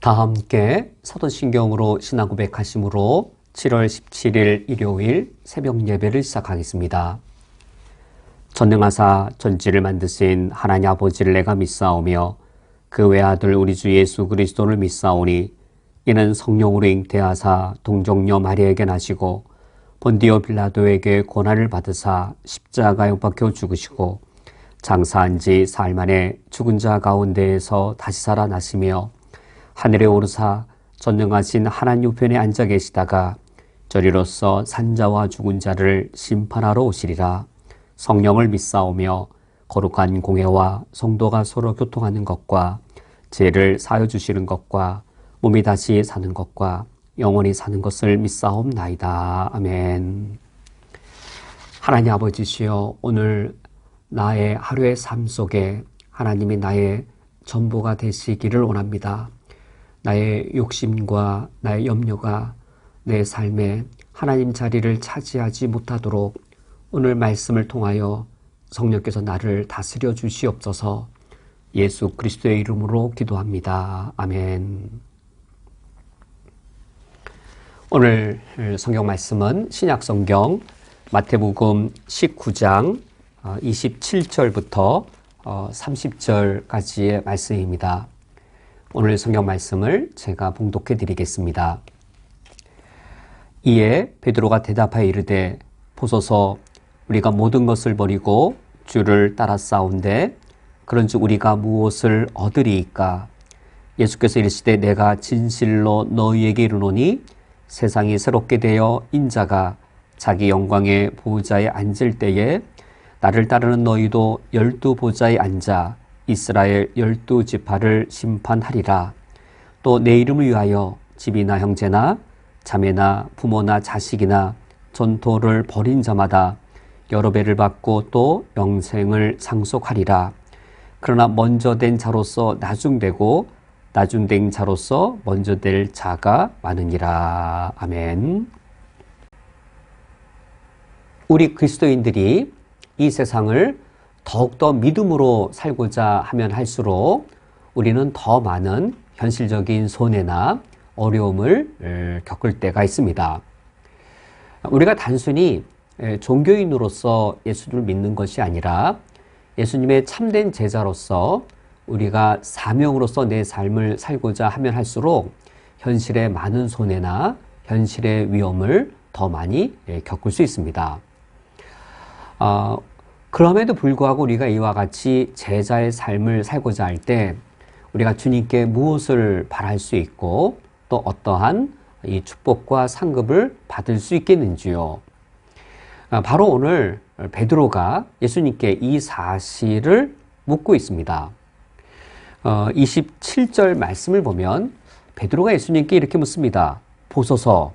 다 함께 사도신경으로 신앙 고백하심으로 7월 17일 일요일 새벽 예배를 시작하겠습니다. 전능하사 전지를 만드신 하나님 아버지를 내가 믿사오며 그 외아들 우리 주 예수 그리스도를 믿사오니 이는 성령으로 잉태하사 동정녀 마리아에게 나시고 본디오 빌라도에게 고난을 받으사 십자가에 못 박혀 죽으시고 장사한 지 사흘 만에 죽은 자 가운데에서 다시 살아나시며 하늘에 오르사 전능하신 하나님 우편에 앉아 계시다가 저리로서 산자와 죽은 자를 심판하러 오시리라. 성령을 믿사오며 거룩한 공회와 성도가 서로 교통하는 것과 죄를 사하여 주시는 것과 몸이 다시 사는 것과 영원히 사는 것을 믿사옵나이다. 아멘. 하나님 아버지시여, 오늘 나의 하루의 삶 속에 하나님이 나의 전부가 되시기를 원합니다. 나의 욕심과 나의 염려가 내 삶에 하나님 자리를 차지하지 못하도록 오늘 말씀을 통하여 성령께서 나를 다스려 주시옵소서. 예수 그리스도의 이름으로 기도합니다. 아멘. 오늘 성경 말씀은 신약성경 마태복음 19장 27절부터 30절까지의 말씀입니다. 오늘 성경 말씀을 제가 봉독해 드리겠습니다. 이에 베드로가 대답하여 이르되 보소서 우리가 모든 것을 버리고 주를 따라 싸운데 그런즉 우리가 무엇을 얻으리이까? 예수께서 이르시되 내가 진실로 너희에게 이르노니 세상이 새롭게 되어 인자가 자기 영광의 보좌에 앉을 때에 나를 따르는 너희도 12보좌에 앉아 이스라엘 12지파를 심판하리라. 또 내 이름을 위하여 집이나 형제나 자매나 부모나 자식이나 전토를 벌인 자마다 여러 배를 받고 또 영생을 상속하리라. 그러나 먼저 된 자로서 나중되고 나중된 자로서 먼저 될 자가 많으니라. 아멘. 우리 그리스도인들이 이 세상을 더욱더 믿음으로 살고자 하면 할수록 우리는 더 많은 현실적인 손해나 어려움을 겪을 때가 있습니다. 우리가 단순히 종교인으로서 예수님을 믿는 것이 아니라 예수님의 참된 제자로서 우리가 사명으로서 내 삶을 살고자 하면 할수록 현실의 많은 손해나 현실의 위험을 더 많이 겪을 수 있습니다. 그럼에도 불구하고 우리가 이와 같이 제자의 삶을 살고자 할 때 우리가 주님께 무엇을 바랄 수 있고 또 어떠한 이 축복과 상급을 받을 수 있겠는지요. 바로 오늘 베드로가 예수님께 이 사실을 묻고 있습니다. 27절 말씀을 보면 베드로가 예수님께 이렇게 묻습니다. 보소서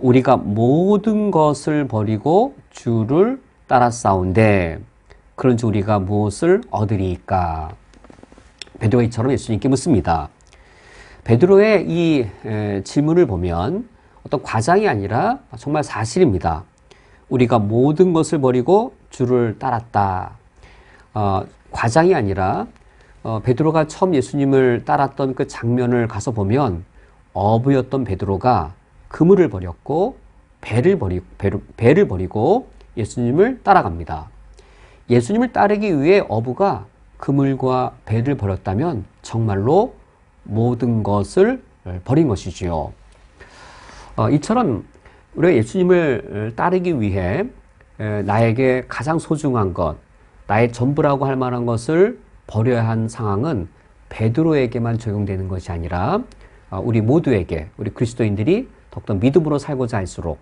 우리가 모든 것을 버리고 주를 따라 싸운데 그런즉 우리가 무엇을 얻으리이까? 베드로가 이처럼 예수님께 묻습니다. 베드로의 이 질문을 보면 어떤 과장이 아니라 정말 사실입니다. 우리가 모든 것을 버리고 주를 따랐다. 과장이 아니라 베드로가 처음 예수님을 따랐던 그 장면을 가서 보면 어부였던 베드로가 그물을 버렸고 배를 버리고 예수님을 따라갑니다. 예수님을 따르기 위해 어부가 그물과 배를 버렸다면 정말로 모든 것을 버린 것이지요. 이처럼 우리가 예수님을 따르기 위해 나에게 가장 소중한 것, 나의 전부라고 할 만한 것을 버려야 한 상황은 베드로에게만 적용되는 것이 아니라 우리 모두에게, 우리 그리스도인들이 더욱더 믿음으로 살고자 할수록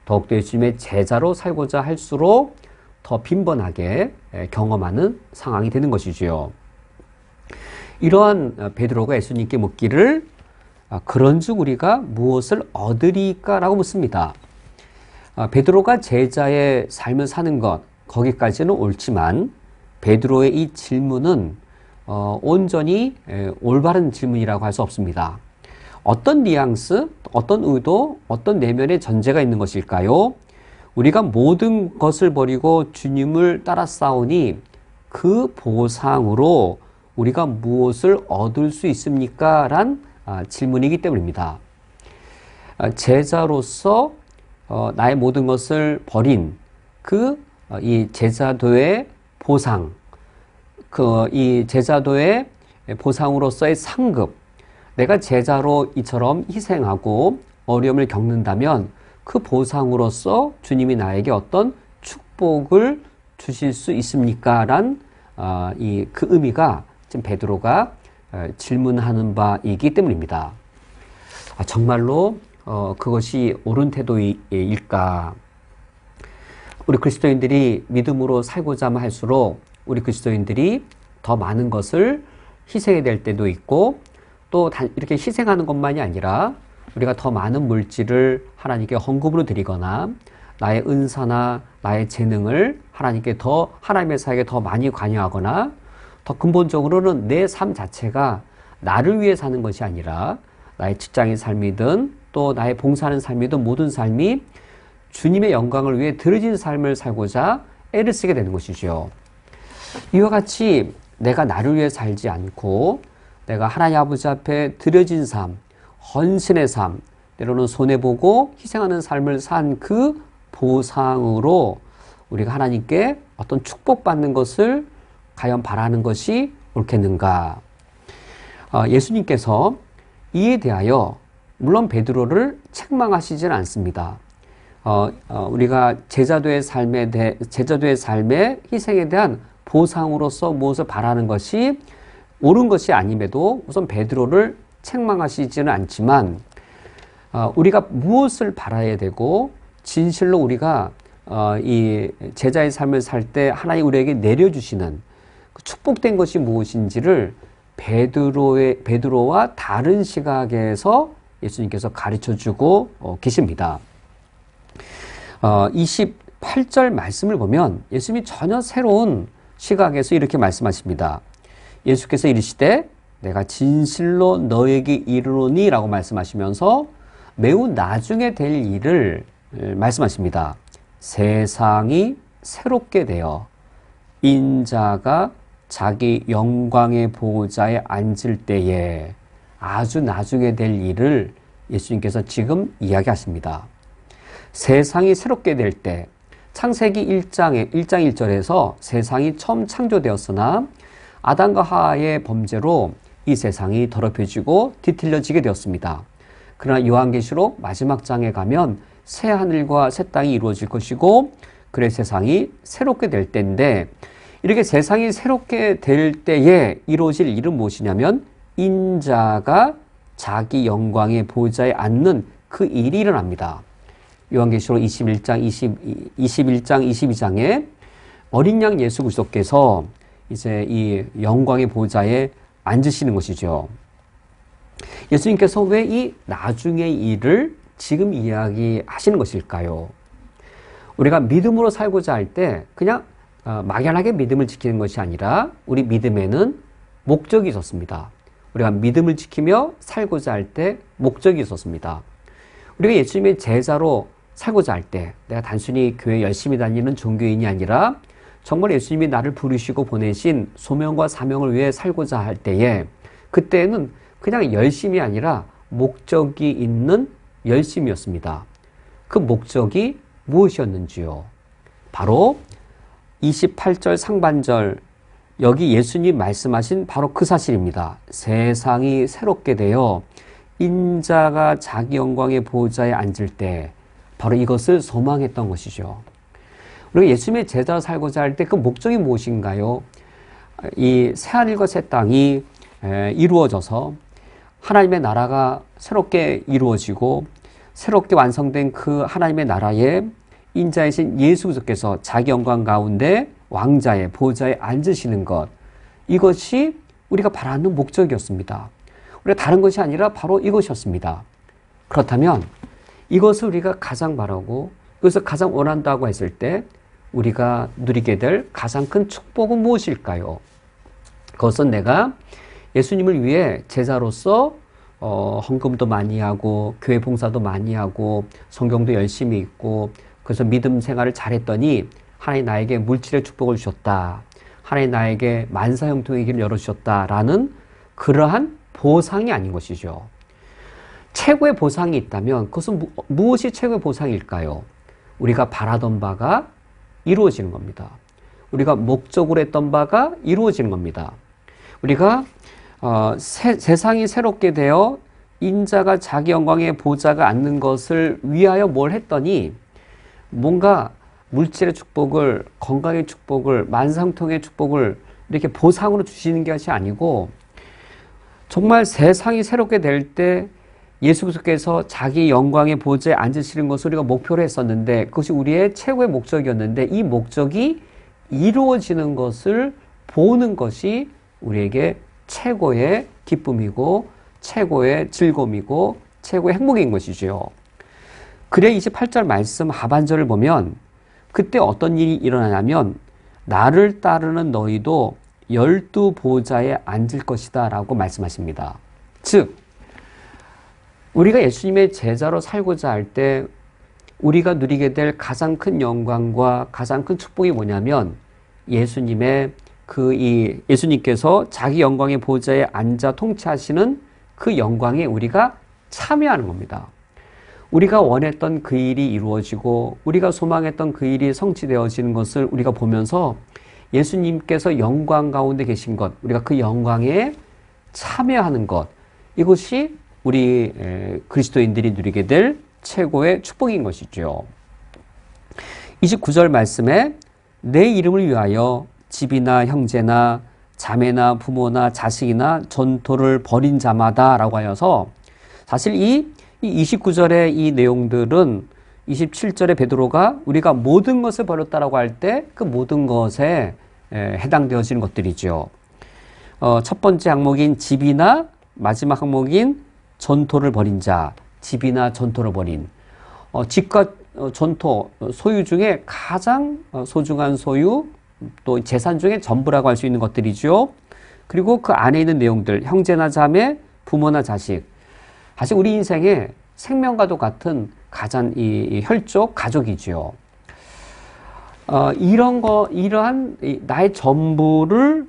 더욱더 예수님의 제자로 살고자 할수록 더 빈번하게 경험하는 상황이 되는 것이지요. 이러한 베드로가 예수님께 묻기를 그런즉 우리가 무엇을 얻으리까? 라고 묻습니다. 베드로가 제자의 삶을 사는 것, 거기까지는 옳지만 베드로의 이 질문은 온전히 올바른 질문이라고 할 수 없습니다. 어떤 뉘앙스, 어떤 의도, 어떤 내면의 전제가 있는 것일까요? 우리가 모든 것을 버리고 주님을 따라 싸우니 그 보상으로 우리가 무엇을 얻을 수 있습니까? 란 질문이기 때문입니다. 제자로서 나의 모든 것을 버린 이 제자도의 보상, 이 제자도의 보상으로서의 상급, 내가 제자로 이처럼 희생하고 어려움을 겪는다면 그 보상으로서 주님이 나에게 어떤 축복을 주실 수 있습니까? 란 그 의미가 지금 베드로가 질문하는 바이기 때문입니다. 정말로 그것이 옳은 태도일까? 우리 그리스도인들이 믿음으로 살고자 할수록 우리 그리스도인들이 더 많은 것을 희생해야 될 때도 있고, 또 이렇게 희생하는 것만이 아니라 우리가 더 많은 물질을 하나님께 헌금으로 드리거나 나의 은사나 나의 재능을 하나님의 사역에 더 많이 관여하거나, 더 근본적으로는 내 삶 자체가 나를 위해 사는 것이 아니라 나의 직장의 삶이든 또 나의 봉사하는 삶이든 모든 삶이 주님의 영광을 위해 드려진 삶을 살고자 애를 쓰게 되는 것이죠. 이와 같이 내가 나를 위해 살지 않고 내가 하나님 아버지 앞에 드려진 삶, 헌신의 삶, 때로는 손해보고 희생하는 삶을 산 그 보상으로 우리가 하나님께 어떤 축복받는 것을 과연 바라는 것이 옳겠는가? 예수님께서 이에 대하여 물론 베드로를 책망하시지는 않습니다. 우리가 제자도의 삶의 희생에 대한 보상으로서 무엇을 바라는 것이 옳은 것이 아님에도 우선 베드로를 책망하시지는 않지만, 우리가 무엇을 바라야 되고 진실로 우리가 이 제자의 삶을 살 때 하나님 우리에게 내려주시는 그 축복된 것이 무엇인지를 베드로와 다른 시각에서 예수님께서 가르쳐주고 계십니다. 28절 말씀을 보면 예수님이 전혀 새로운 시각에서 이렇게 말씀하십니다. 예수께서 이르시되 내가 진실로 너에게 이르노니 라고 말씀하시면서 매우 나중에 될 일을 말씀하십니다. 세상이 새롭게 되어 인자가 자기 영광의 보호자에 앉을 때에, 아주 나중에 될 일을 예수님께서 지금 이야기하십니다. 세상이 새롭게 될 때, 창세기 1장 1절에서 세상이 처음 창조되었으나 아담과 하와의 범죄로 이 세상이 더럽혀지고 뒤틀려지게 되었습니다. 그러나 요한계시록 마지막 장에 가면 새 하늘과 새 땅이 이루어질 것이고 그래 세상이 새롭게 될 때인데, 이렇게 세상이 새롭게 될 때에 이루어질 일은 무엇이냐면 인자가 자기 영광의 보좌에 앉는 그 일이 일어납니다. 요한계시록 21장 22장에 어린 양 예수 그리스도께서 이제 이 영광의 보좌에 앉으시는 것이죠. 예수님께서 왜 이 나중의 일을 지금 이야기하시는 것일까요? 우리가 믿음으로 살고자 할 때 그냥 막연하게 믿음을 지키는 것이 아니라 우리 믿음에는 목적이 있었습니다. 우리가 믿음을 지키며 살고자 할 때 목적이 있었습니다. 우리가 예수님의 제자로 살고자 할 때 내가 단순히 교회 열심히 다니는 종교인이 아니라 정말 예수님이 나를 부르시고 보내신 소명과 사명을 위해 살고자 할 때에, 그때는 그냥 열심이 아니라 목적이 있는 열심이었습니다. 그 목적이 무엇이었는지요? 바로 28절 상반절, 여기 예수님 말씀하신 바로 그 사실입니다. 세상이 새롭게 되어 인자가 자기 영광의 보호자에 앉을 때, 바로 이것을 소망했던 것이죠. 우리가 예수님의 제자로 살고자 할 때 그 목적이 무엇인가요? 이 새하늘과 새 땅이 이루어져서 하나님의 나라가 새롭게 이루어지고 새롭게 완성된 그 하나님의 나라에 인자이신 예수 그리스도께서 자기 영광 가운데 왕자의 보좌에 앉으시는 것, 이것이 우리가 바라는 목적이었습니다. 우리가 다른 것이 아니라 바로 이것이었습니다. 그렇다면 이것을 우리가 가장 바라고 이것을 가장 원한다고 했을 때 우리가 누리게 될 가장 큰 축복은 무엇일까요? 그것은 내가 예수님을 위해 제자로서 헌금도 많이 하고 교회 봉사도 많이 하고 성경도 열심히 읽고 그래서 믿음 생활을 잘했더니 하나님 나에게 물질의 축복을 주셨다. 하나님 나에게 만사형통의 길을 열어주셨다라는 그러한 보상이 아닌 것이죠. 최고의 보상이 있다면 그것은 무엇이 최고의 보상일까요? 우리가 바라던 바가 이루어지는 겁니다. 우리가 목적으로 했던 바가 이루어지는 겁니다. 우리가 세상이 새롭게 되어 인자가 자기 영광의 보좌가 앉는 것을 위하여 뭘 했더니 뭔가 물질의 축복을, 건강의 축복을, 만상통의 축복을 이렇게 보상으로 주시는 것이 아니고 정말 세상이 새롭게 될 때 예수 그리스도께서 자기 영광의 보좌에 앉으시는 것을 우리가 목표로 했었는데 그것이 우리의 최고의 목적이었는데 이 목적이 이루어지는 것을 보는 것이 우리에게 최고의 기쁨이고 최고의 즐거움이고 최고의 행복인 것이죠. 그래 28절 말씀 하반절을 보면 그때 어떤 일이 일어나냐면 나를 따르는 너희도 12 보좌에 앉을 것이다 라고 말씀하십니다. 즉 우리가 예수님의 제자로 살고자 할 때 우리가 누리게 될 가장 큰 영광과 가장 큰 축복이 뭐냐면 예수님께서 자기 영광의 보좌에 앉아 통치하시는 그 영광에 우리가 참여하는 겁니다. 우리가 원했던 그 일이 이루어지고 우리가 소망했던 그 일이 성취되어지는 것을 우리가 보면서 예수님께서 영광 가운데 계신 것, 우리가 그 영광에 참여하는 것, 이것이 우리 그리스도인들이 누리게 될 최고의 축복인 것이죠. 29절 말씀에 내 이름을 위하여 집이나 형제나 자매나 부모나 자식이나 전토를 벌인 자마다 라고 하여서 사실 이 29절의 이 내용들은 27절의 베드로가 우리가 모든 것을 버렸다라고 할 때 그 모든 것에 해당되어지는 것들이죠. 첫 번째 항목인 집이나 마지막 항목인 전토를 벌인 자, 집이나 전토를 벌인 집과 전토, 소유 중에 가장 소중한 소유, 또 재산 중에 전부라고 할 수 있는 것들이죠. 그리고 그 안에 있는 내용들, 형제나 자매, 부모나 자식. 사실 우리 인생에 생명과도 같은 가장 이 혈족, 가족이죠. 이러한 나의 전부를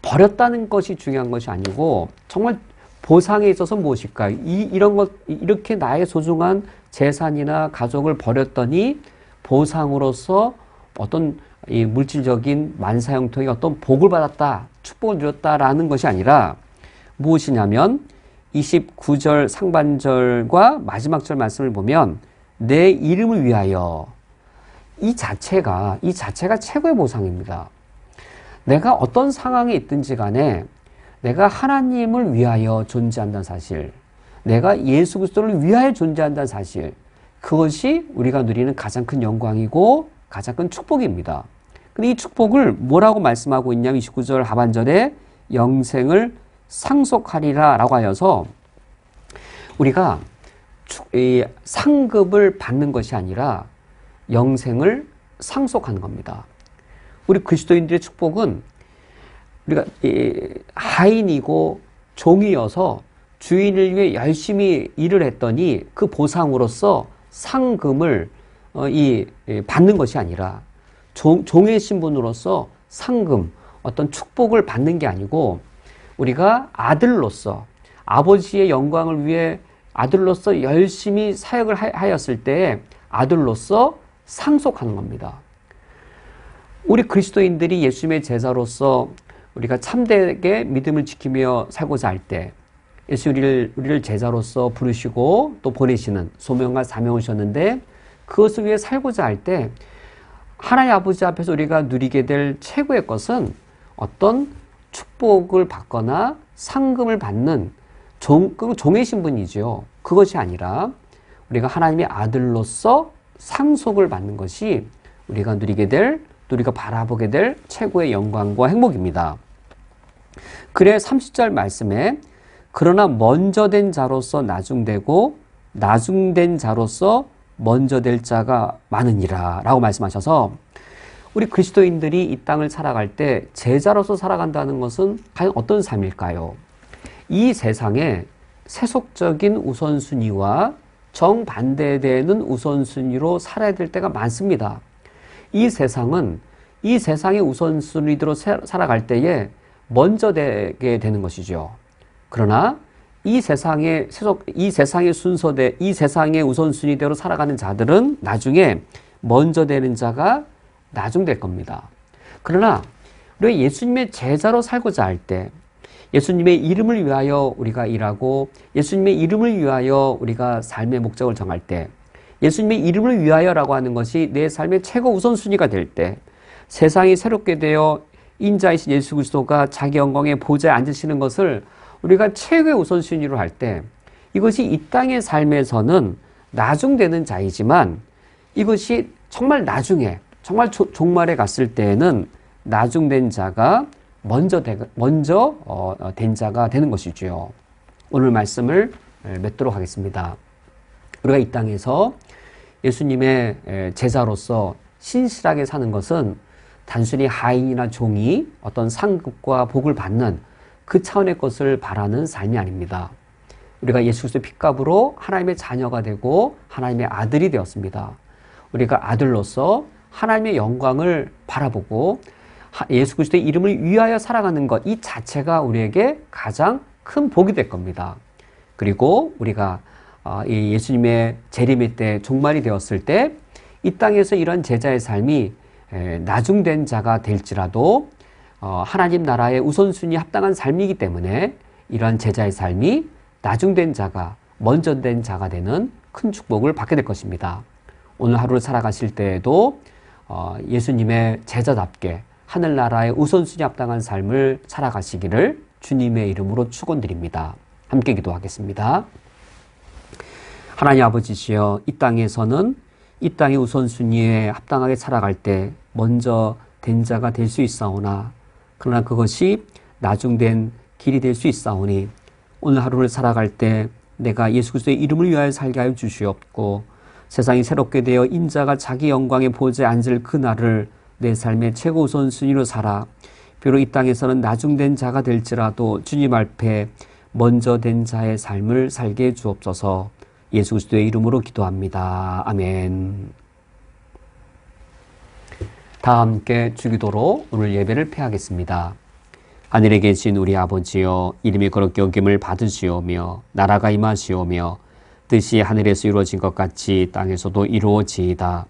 버렸다는 것이 중요한 것이 아니고 정말 보상에 있어서 무엇일까? 이렇게 나의 소중한 재산이나 가족을 버렸더니 보상으로서 어떤 이 물질적인 만사형통의 어떤 복을 받았다, 축복을 누렸다라는 것이 아니라 무엇이냐면 29절 상반절과 마지막 절 말씀을 보면 내 이름을 위하여 이 자체가 최고의 보상입니다. 내가 어떤 상황에 있든지 간에 내가 하나님을 위하여 존재한다는 사실, 내가 예수 그리스도를 위하여 존재한다는 사실, 그것이 우리가 누리는 가장 큰 영광이고 가장 큰 축복입니다. 근데 이 축복을 뭐라고 말씀하고 있냐면 29절 하반절에 영생을 상속하리라 라고 하여서 우리가 이 상급을 받는 것이 아니라 영생을 상속하는 겁니다. 우리 그리스도인들의 축복은 우리가 하인이고 종이어서 주인을 위해 열심히 일을 했더니 그 보상으로서 상금을 받는 것이 아니라 종의 신분으로서 상금, 어떤 축복을 받는 게 아니고 우리가 아들로서 아버지의 영광을 위해 아들로서 열심히 사역을 하였을 때 아들로서 상속하는 겁니다. 우리 그리스도인들이 예수님의 제자로서 우리가 참되게 믿음을 지키며 살고자 할 때 예수 우리를 제자로서 부르시고 또 보내시는 소명과 사명을 주셨는데 그것을 위해 살고자 할 때 하나님 아버지 앞에서 우리가 누리게 될 최고의 것은 어떤 축복을 받거나 상금을 받는 종의 신분이죠. 그것이 아니라 우리가 하나님의 아들로서 상속을 받는 것이 우리가 누리게 될, 또 우리가 바라보게 될 최고의 영광과 행복입니다. 그래 30절 말씀에 그러나 먼저 된 자로서 나중되고 나중된 자로서 먼저 될 자가 많으니라 라고 말씀하셔서 우리 그리스도인들이 이 땅을 살아갈 때 제자로서 살아간다는 것은 과연 어떤 삶일까요? 이 세상에 세속적인 우선순위와 정반대되는 우선순위로 살아야 될 때가 많습니다. 이 세상은 이 세상의 우선순위대로 살아갈 때에 먼저 되게 되는 것이죠. 그러나 이 세상의 순서대, 이 세상의 우선순위대로 살아가는 자들은 나중에 먼저 되는 자가 나중될 겁니다. 그러나 우리가 예수님의 제자로 살고자 할 때, 예수님의 이름을 위하여 우리가 일하고 예수님의 이름을 위하여 우리가 삶의 목적을 정할 때, 예수님의 이름을 위하여라고 하는 것이 내 삶의 최고 우선순위가 될 때, 세상이 새롭게 되어 인자이신 예수 그리스도가 자기 영광의 보좌에 앉으시는 것을 우리가 최고의 우선순위로 할 때, 이것이 이 땅의 삶에서는 나중되는 자이지만 이것이 정말 나중에, 정말 종말에 갔을 때에는 나중된 자가 먼저 된 자가 되는 것이지요. 오늘 말씀을 맺도록 하겠습니다. 우리가 이 땅에서 예수님의 제자로서 신실하게 사는 것은 단순히 하인이나 종이 어떤 상급과 복을 받는 그 차원의 것을 바라는 삶이 아닙니다. 우리가 예수 그리스도의 핏값으로 하나님의 자녀가 되고 하나님의 아들이 되었습니다. 우리가 아들로서 하나님의 영광을 바라보고 예수 그리스도의 이름을 위하여 살아가는 것, 이 자체가 우리에게 가장 큰 복이 될 겁니다. 그리고 우리가 예수님의 재림의 때 종말이 되었을 때 이 땅에서 이런 제자의 삶이 나중된 자가 될지라도 하나님 나라의 우선순위 합당한 삶이기 때문에 이러한 제자의 삶이 나중된 자가 먼저 된 자가 되는 큰 축복을 받게 될 것입니다. 오늘 하루를 살아가실 때에도 예수님의 제자답게 하늘나라의 우선순위 합당한 삶을 살아가시기를 주님의 이름으로 축원드립니다. 함께 기도하겠습니다. 하나님 아버지시여, 이 땅에서는 이 땅의 우선순위에 합당하게 살아갈 때 먼저 된 자가 될 수 있사오나, 그러나 그것이 나중된 길이 될 수 있사오니 오늘 하루를 살아갈 때 내가 예수 그리스도의 이름을 위하여 살게 하여 주시옵고, 세상이 새롭게 되어 인자가 자기 영광의 보좌에 앉을 그날을 내 삶의 최고 우선순위로 살아 비록 이 땅에서는 나중된 자가 될지라도 주님 앞에 먼저 된 자의 삶을 살게 해 주옵소서. 예수 그리스도의 이름으로 기도합니다. 아멘. 다 함께 주기도로 오늘 예배를 폐하겠습니다. 하늘에 계신 우리 아버지여, 이름이 거룩히 여김을 받으시오며 나라가 임하시오며 뜻이 하늘에서 이루어진 것 같이 땅에서도 이루어지이다.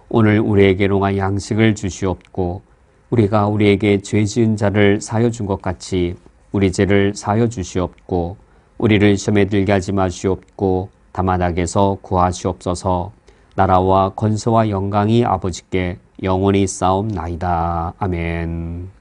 오늘 우리에게 용할 양식을 주시옵고, 우리가 우리에게 죄 지은 자를 사하여 준 것 같이 우리 죄를 사하여 주시옵고, 우리를 시험에 들게 하지 마시옵고 다만 악에서 구하시옵소서. 나라와 권세와 영광이 아버지께 영원히 싸움나이다. 아멘.